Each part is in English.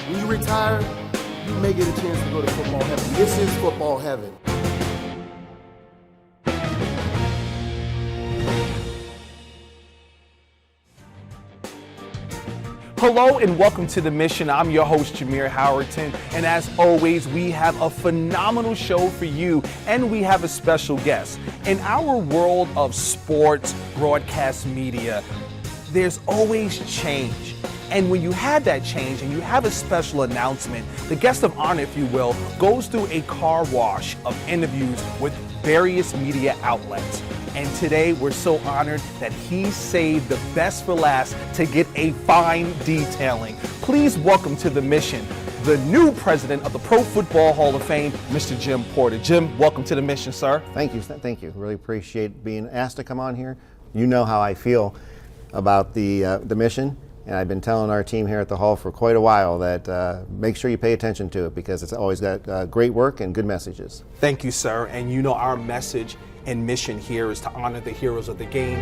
When you retire, you may get a chance to go to football heaven. This is football heaven. Hello and welcome to The Mission. I'm your host, Jameer Howerton. And as always, we have a phenomenal show for you and we have a special guest. In our world of sports, broadcast media, there's always change. And when you have that change and you have a special announcement, the guest of honor, if you will, goes through a car wash of interviews with various media outlets. And today we're so honored that he saved the best for last to get a fine detailing. Please welcome to The Mission, the new president of the Pro Football Hall of Fame, Mr. Jim Porter. Jim, welcome to The Mission, sir. Thank you. Really appreciate being asked to come on here. You know how I feel about the mission, and I've been telling our team here at the Hall for quite a while that make sure you pay attention to it because it's always got great work and good messages. Thank you, sir. And you know our message and mission here is to honor the heroes of the game,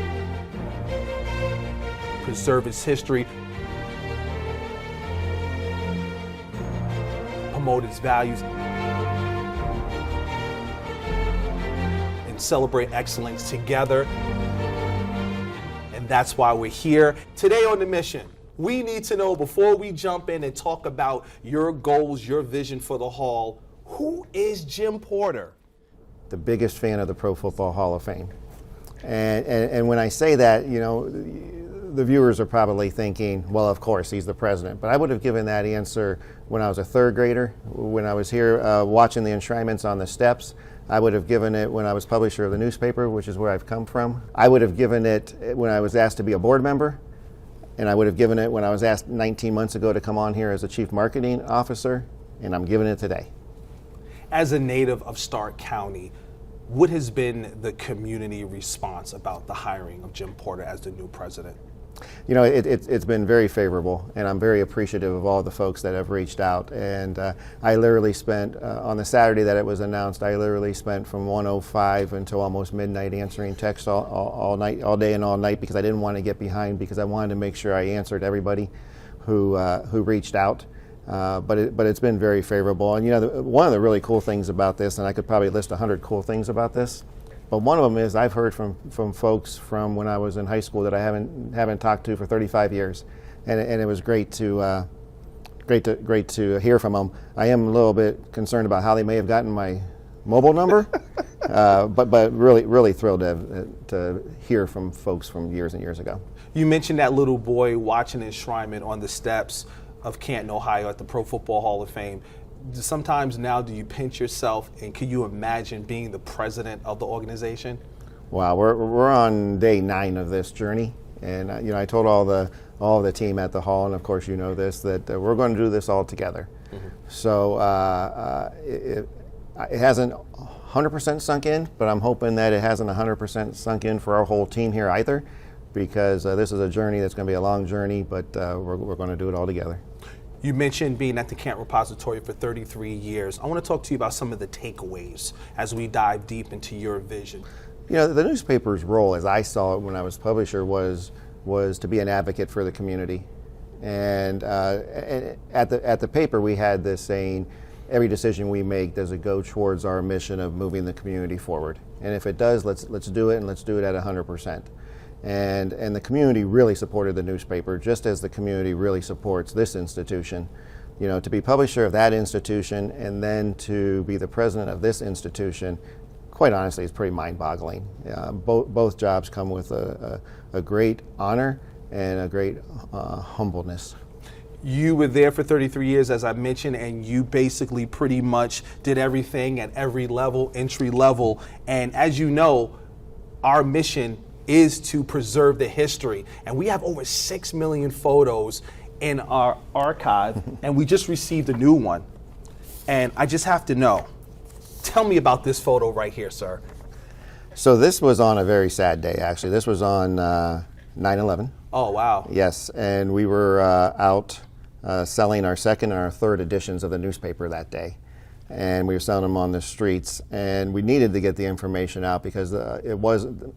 preserve its history, promote its values, and celebrate excellence together. And that's why we're here today on The Mission. We need to know, before we jump in and talk about your goals, your vision for the Hall, who is Jim Porter? The biggest fan of the Pro Football Hall of Fame. And when I say that, you know, the viewers are probably thinking, well, of course, he's the president. But I would have given that answer when I was a third grader, when I was here watching the enshrinements on the steps. I would have given it when I was publisher of the newspaper, which is where I've come from. I would have given it when I was asked to be a board member. And I would have given it when I was asked 19 months ago to come on here as a chief marketing officer. And I'm giving it today. As a native of Stark County, what has been the community response about the hiring of Jim Porter as the new president? You know, it's been very favorable, and I'm very appreciative of all the folks that have reached out. And I literally spent, on the Saturday that it was announced, I literally spent from 1:05 until almost midnight answering texts all night, all day and all night, because I didn't want to get behind, because I wanted to make sure I answered everybody who reached out. But it's been very favorable. And you know, one of the really cool things about this, and I could probably list 100 cool things about this, but one of them is I've heard from folks from when I was in high school that I haven't talked to for 35 years, and it was great to hear from them. I am a little bit concerned about how they may have gotten my mobile number, but really thrilled to hear from folks from years and years ago. You mentioned that little boy watching enshrinement on the steps of Canton, Ohio at the Pro Football Hall of Fame. Sometimes now do you pinch yourself, and can you imagine being the president of the organization? Wow, we're on day 9 of this journey, and you know, I told all the team at the Hall, and of course you know this, that we're going to do this all together. Mm-hmm. So it hasn't 100% sunk in, but I'm hoping that it hasn't 100% sunk in for our whole team here either, because this is a journey that's going to be a long journey, but we're going to do it all together. You mentioned being at the Canton Repository for 33 years. I want to talk to you about some of the takeaways as we dive deep into your vision. You know, the newspaper's role, as I saw it when I was publisher, was to be an advocate for the community. And at the paper, we had this saying, every decision we make, does it go towards our mission of moving the community forward? And if it does, let's do it, and let's do it at 100%. And the community really supported the newspaper, just as the community really supports this institution. You know, to be publisher of that institution and then to be the president of this institution, quite honestly, is pretty mind-boggling. Both jobs come with a great honor and a great humbleness. You were there for 33 years, as I mentioned, and you basically pretty much did everything at every level, entry level. And as you know, our mission is to preserve the history. And we have over 6 million photos in our archive, and we just received a new one. And I just have to know, tell me about this photo right here, sir. So this was on a very sad day, actually. This was on 9/11. Oh, wow. Yes, and we were out selling our second and our third editions of the newspaper that day. And we were selling them on the streets, and we needed to get the information out because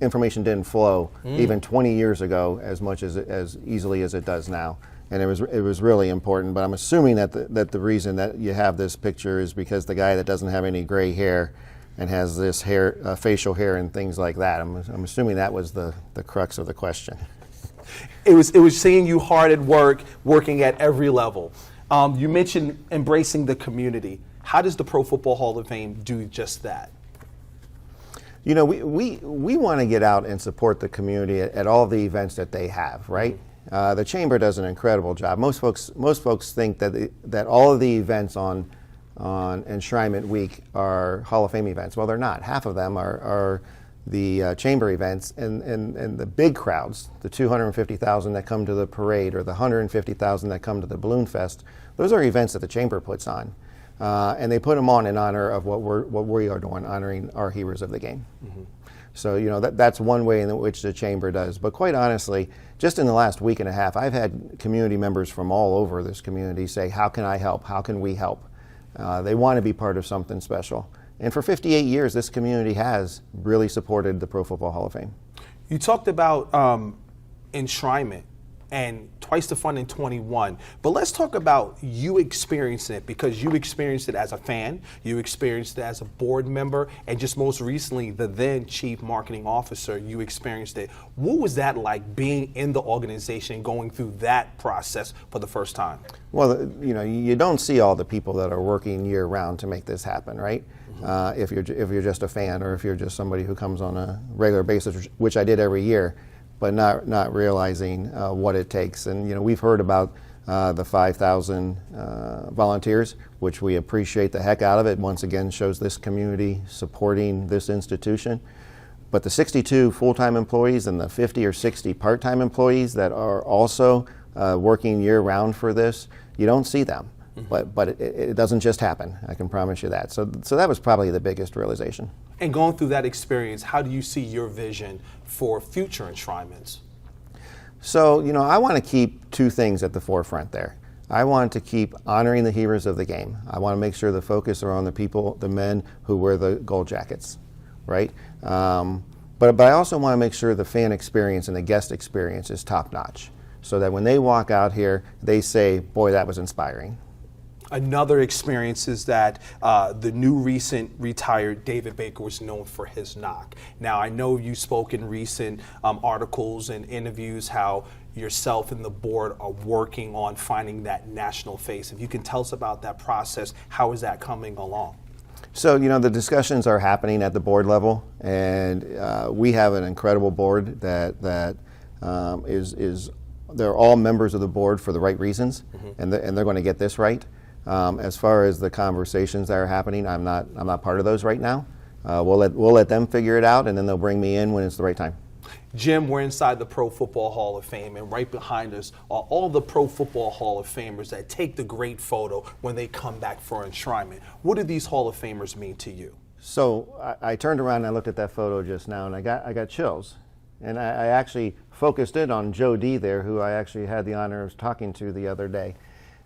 information didn't flow even 20 years ago as much as easily as it does now. and it was really important. But I'm assuming that the reason that you have this picture is because the guy that doesn't have any gray hair and has this hair, facial hair and things like that. I'm assuming that was the crux of the question. It was seeing you hard at work, working at every level. You mentioned embracing the community. How does the Pro Football Hall of Fame do just that? You know, we want to get out and support the community at all the events that they have, right? The Chamber does an incredible job. Most folks think that all of the events on Enshrinement Week are Hall of Fame events. Well, they're not. Half of them are the Chamber events, and the big crowds, the 250,000 that come to the parade or the 150,000 that come to the Balloon Fest, those are events that the Chamber puts on. And they put them on in honor of what we are doing, honoring our heroes of the game. Mm-hmm. So, you know, that's one way in which the Chamber does. But quite honestly, just in the last week and a half, I've had community members from all over this community say, how can I help? How can we help? They want to be part of something special. And for 58 years, this community has really supported the Pro Football Hall of Fame. You talked about enshrinement and Twice the Fun in 21, but let's talk about you experiencing it, because you experienced it as a fan, you experienced it as a board member, and just most recently, the then Chief Marketing Officer, you experienced it. What was that like, being in the organization and going through that process for the first time? Well, you know, you don't see all the people that are working year round to make this happen, right? If you're just a fan, or if you're just somebody who comes on a regular basis, which I did every year, but not realizing what it takes. And you know, we've heard about the 5,000 volunteers, which we appreciate the heck out of it. Once again, shows this community supporting this institution. But the 62 full-time employees and the 50 or 60 part-time employees that are also working year-round for this, you don't see them. But it doesn't just happen, I can promise you that. So that was probably the biggest realization. And going through that experience, how do you see your vision for future enshrinements? So, you know, I want to keep two things at the forefront there. I want to keep honoring the heroes of the game. I want to make sure the focus are on the people, the men who wear the gold jackets, right? But I also want to make sure the fan experience and the guest experience is top-notch, so that when they walk out here, they say, boy, that was inspiring. Another experience is that the new recent retired David Baker was known for his knock. Now, I know you spoke in recent articles and interviews how yourself and the board are working on finding that national face. If you can tell us about that process, how is that coming along? So, you know, the discussions are happening at the board level, and we have an incredible board that is they're all members of the board for the right reasons, and they're going to get this right. As far as the conversations that are happening, I'm not part of those right now. We'll let them figure it out, and then they'll bring me in when it's the right time. Jim, we're inside the Pro Football Hall of Fame, and right behind us are all the Pro Football Hall of Famers that take the great photo when they come back for enshrinement. What do these Hall of Famers mean to you? So I turned around and I looked at that photo just now, and I got chills. And I actually focused in on Joe D there, who I actually had the honor of talking to the other day.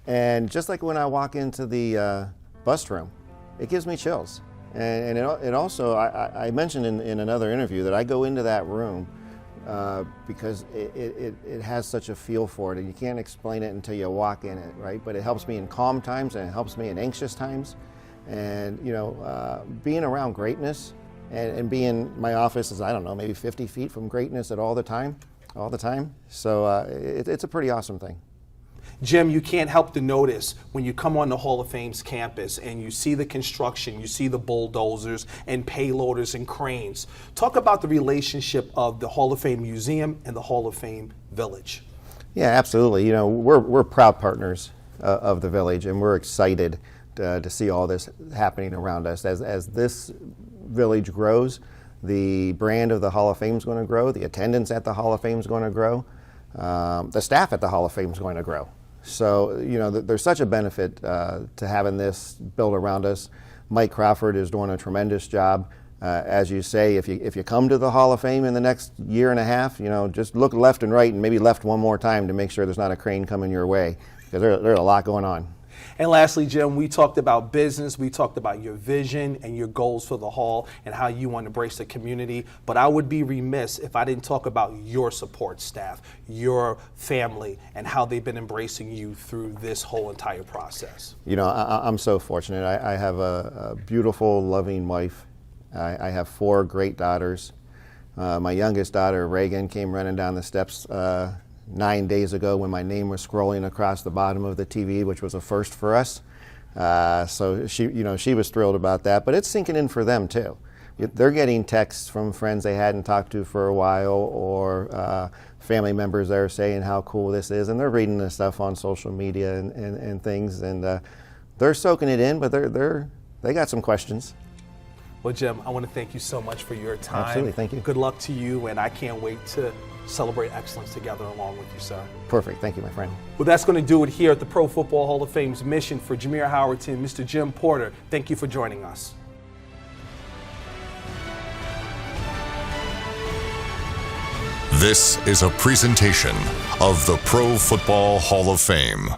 And just like when I walk into the bus room, it gives me chills. And it also, I mentioned in another interview that I go into that room because it has such a feel for it, and you can't explain it until you walk in it, right? But it helps me in calm times, and it helps me in anxious times. And you know, being around greatness and being, my office is, I don't know, maybe 50 feet from greatness all the time. So it's a pretty awesome thing. Jim, you can't help to notice when you come on the Hall of Fame's campus and you see the construction, you see the bulldozers and payloaders and cranes. Talk about the relationship of the Hall of Fame Museum and the Hall of Fame Village. Yeah, absolutely. You know, we're proud partners of the Village, and we're excited to see all this happening around us. As this Village grows, the brand of the Hall of Fame is going to grow, the attendance at the Hall of Fame is going to grow, the staff at the Hall of Fame is going to grow. So, you know, there's such a benefit to having this built around us. Mike Crawford is doing a tremendous job. As you say, if you come to the Hall of Fame in the next year and a half, you know, just look left and right, and maybe left one more time to make sure there's not a crane coming your way, because there's a lot going on. And lastly, Jim, we talked about business, we talked about your vision and your goals for the Hall and how you want to embrace the community. But I would be remiss if I didn't talk about your support staff, your family, and how they've been embracing you through this whole entire process. You know, I'm so fortunate. I have a beautiful, loving wife. I have 4 great daughters. My youngest daughter, Reagan, came running down the steps 9 days ago when my name was scrolling across the bottom of the TV, which was a first for us. So she was thrilled about that, but it's sinking in for them too. They're getting texts from friends they hadn't talked to for a while, or family members that are saying how cool this is, and they're reading this stuff on social media and things, and they're soaking it in, but they got some questions. Well, Jim, I want to thank you so much for your time. Absolutely, thank you. Good luck to you, and I can't wait to celebrate excellence together along with you, sir. Perfect, thank you, my friend. Well, that's going to do it here at the Pro Football Hall of Fame's mission. For Jameer Howerton, Mr. Jim Porter, thank you for joining us. This is a presentation of the Pro Football Hall of Fame.